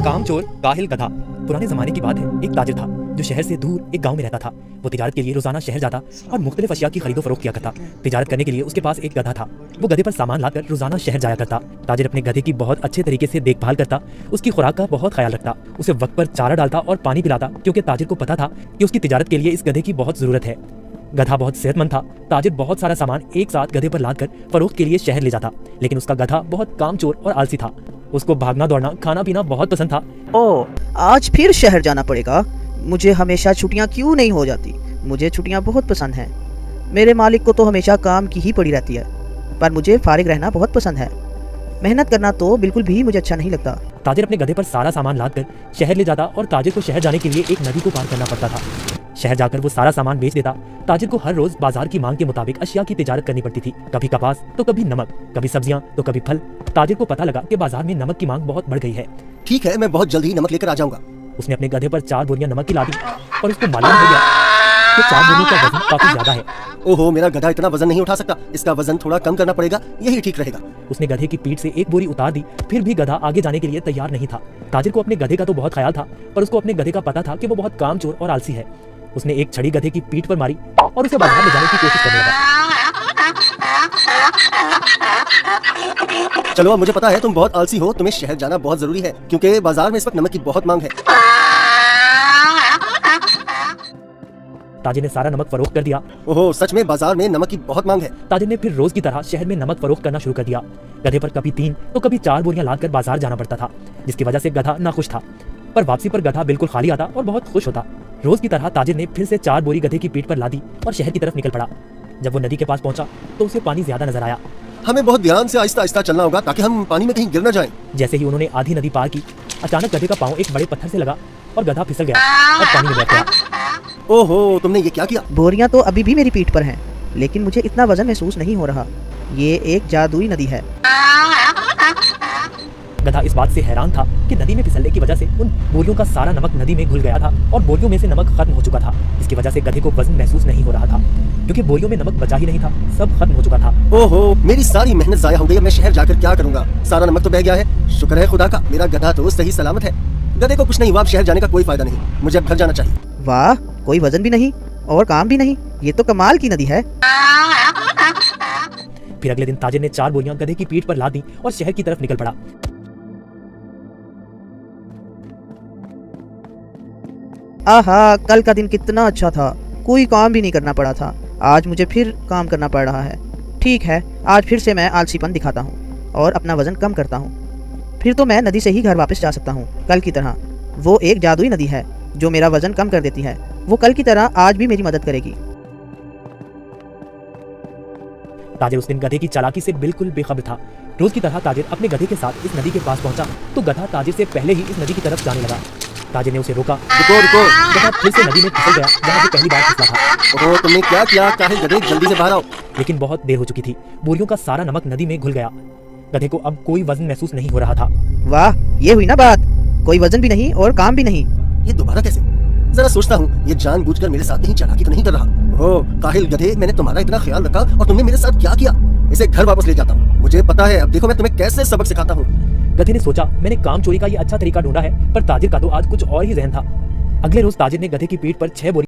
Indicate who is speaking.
Speaker 1: कामचोर काहिल गधा। पुराने जमाने की बात है, एक ताजिर था जो शहर से दूर एक गांव में रहता था। वो तिजारत के लिए रोजाना शहर जाता और मुख्तलिफ अशिया की खरीदो फरोख्त किया करता। तिजारत करने के लिए उसके पास एक गधा था। वो गधे पर सामान लाकर रोजाना शहर जाया करता। ताजिर अपने गधे की बहुत अच्छे तरीके से देखभाल करता, उसकी खुराक का बहुत ख्याल रखता, उसे वक्त पर चारा डालता और पानी पिलाता, क्योंकि ताजिर को पता था कि उसकी तिजारत के लिए इस गधे की बहुत जरूरत है। गधा बहुत सेहतमंद था। ताजिर बहुत सारा सामान एक साथ गधे पर लादकर फरोख्त के लिए शहर ले जाता, लेकिन उसका गधा बहुत कामचोर और आलसी था। उसको भागना दौड़ना खाना पीना बहुत पसंद था।
Speaker 2: ओ, आज फिर शहर जाना पड़ेगा। मुझे हमेशा छुट्टियां क्यों नहीं हो जाती? मुझे छुट्टियां बहुत पसंद हैं। मेरे मालिक को तो हमेशा काम की ही पड़ी रहती है, पर मुझे फारिग रहना बहुत पसंद है। मेहनत करना तो बिल्कुल भी मुझे अच्छा नहीं लगता।
Speaker 1: ताजिर अपने गधे पर सारा सामान लादकर शहर ले जाता और ताजिर को शहर जाने के लिए एक नदी को पार करना पड़ता था। शहर जाकर वो सारा सामान बेच देता। ताजिर को हर रोज बाजार की मांग के मुताबिक अशिया की तिजारत करनी पड़ती थी। कभी कपास तो कभी नमक, कभी सब्जियां तो कभी फल। ताजिर को पता लगा कि बाजार में नमक की मांग बहुत बढ़ गई है।
Speaker 3: ठीक है, मैं बहुत जल्द ही नमक लेकर आ जाऊंगा।
Speaker 1: उसने अपने गधे पर 4 बोरियां नमक की लादी और उसको मालूम हो गया कि 4 बोरियों का वजन काफी ज्यादा है।
Speaker 3: ओहो, मेरा गधा इतना वजन नहीं उठा सकता। इसका वजन थोड़ा कम करना पड़ेगा, यही ठीक रहेगा।
Speaker 1: उसने गधे की पीठ से एक बोरी उतार दी, फिर भी गधा आगे जाने के लिए तैयार नहीं था। ताजिर को अपने गधे का तो बहुत ख्याल था, पर उसको अपने गधे का पता था कि वो बहुत कामचोर और आलसी है। उसने एक छड़ी गधे की पीठ पर मारी और उसे बाजार ले जाने की कोशिश करने लगा।
Speaker 3: चलो, अब मुझे पता है तुम बहुत आलसी हो। तुम्हें शहर जाना बहुत जरूरी है, क्योंकि बाजार में इस वक्त नमक की बहुत मांग है।
Speaker 1: ताजिर ने सारा नमक फरोख्त कर दिया।
Speaker 3: ओहो, सच में बाजार में नमक की बहुत मांग है।
Speaker 1: ताजिर ने फिर रोज की तरह शहर में नमक फरोख्त करना शुरू कर दिया। गधे पर कभी 3 तो कभी 4 बोरियां लादकर बाजार जाना पड़ता था, जिसकी वजह से गधा नाखुश था। पर वापसी पर गधा बिल्कुल खाली आता और बहुत खुश होता। रोज की तरह ताजिर ने फिर से 4 बोरी गधे की पीठ पर लादी और शहर की तरफ निकल पड़ा। जब वो नदी के पास पहुंचा तो उसे पानी ज्यादा नजर आया।
Speaker 3: हमें बहुत ध्यान से आहिस्ता आहिस्ता चलना होगा ताकि हम पानी में कहीं गिर न जाएं।
Speaker 1: जैसे ही उन्होंने आधी नदी पार की, अचानक गधे का पांव एक बड़े पत्थर से लगा और गधा फिसल गया और पानी में बैठ गया।
Speaker 3: ओहो, तुमने ये क्या किया?
Speaker 2: बोरियां तो अभी भी मेरी पीठ पर हैं, लेकिन मुझे इतना वजन महसूस नहीं हो रहा। ये एक जादुई नदी है।
Speaker 1: गधा इस बात से हैरान था कि नदी में फिसलने की वजह से उन बोरियों का सारा नमक नदी में घुल गया था और बोरियों में से नमक खत्म हो चुका था। इसकी वजह से गधे को वजन महसूस नहीं हो रहा था, क्योंकि बोरियों में नमक बचा ही नहीं था, सब खत्म हो चुका था।
Speaker 3: ओहो, मेरी सारी मेहनत जाया हो गई। मैं शहर जाकर क्या करूंगा? सारा नमक तो बह गया है। शुक्र है खुदा का, मेरा गधा तो सही सलामत है। गधे को कुछ नहीं हुआ। अब शहर जाने का कोई फायदा नहीं, मुझे अब घर जाना चाहिए।
Speaker 2: वाह, कोई वजन भी नहीं और काम भी नहीं। ये तो कमाल की नदी है।
Speaker 1: फिर अगले दिन ताजिर ने 4 बोरियां गधे की पीठ पर लाद दी और शहर की तरफ निकल पड़ा।
Speaker 2: आहा, कल का दिन कितना अच्छा था। कोई काम भी नहीं करना पड़ा था। आज मुझे फिर काम करना पड़ रहा है। ठीक है, आज फिर से मैं आलसीपन दिखाता हूँ और अपना वजन कम करता हूँ। फिर तो मैं नदी से ही घर वापस जा सकता हूँ, कल की तरह। वो एक जादुई नदी है जो मेरा वजन कम कर देती है। वो कल की तरह आज भी मेरी मदद करेगी।
Speaker 1: ताजिर उस दिन गधे की चालाकी से बिल्कुल बेखबर था। रोज की तरह ताजिर अपने गधे के साथ इस नदी के पास पहुंचा तो गधा ताजिर से पहले ही इस नदी की तरफ जाने लगा। ताजिर ने उसे रोका।
Speaker 3: रुको रुको।
Speaker 1: गधा फिर से नदी में फिसल गया जहाँ से पहली बार फिसला था।
Speaker 3: ओहो, तुमने क्या किया? काहिल गधे, जल्दी से बाहर आओ।
Speaker 1: लेकिन बहुत देर हो चुकी थी। बोरियों का सारा नमक नदी में घुल गया। गधे को अब कोई वजन महसूस नहीं हो रहा था।
Speaker 2: वाह, ये हुई ना बात। कोई वजन भी नहीं और काम भी नहीं।
Speaker 3: ये दोबारा कैसे? जरा सोचता हूँ, ये जानबूझकर मेरे साथ नहीं चालाकी तो नहीं कर रहा। ओह काहिल गधे, मैंने तुम्हारा इतना ख्याल रखा और तुमने मेरे साथ क्या किया? इसे घर वापस ले जाता हूँ। मुझे पता है, अब देखो मैं तुम्हें कैसे सबक सिखाता हूँ।
Speaker 1: गधे ने सोचा, मैंने काम चोरी का ये अच्छा तरीका ढूंढा है, पर ताजिर का तो आज कुछ और ही जहन था। अगले रोज ताजिर ने गधे की पीठ पर 6 बोरी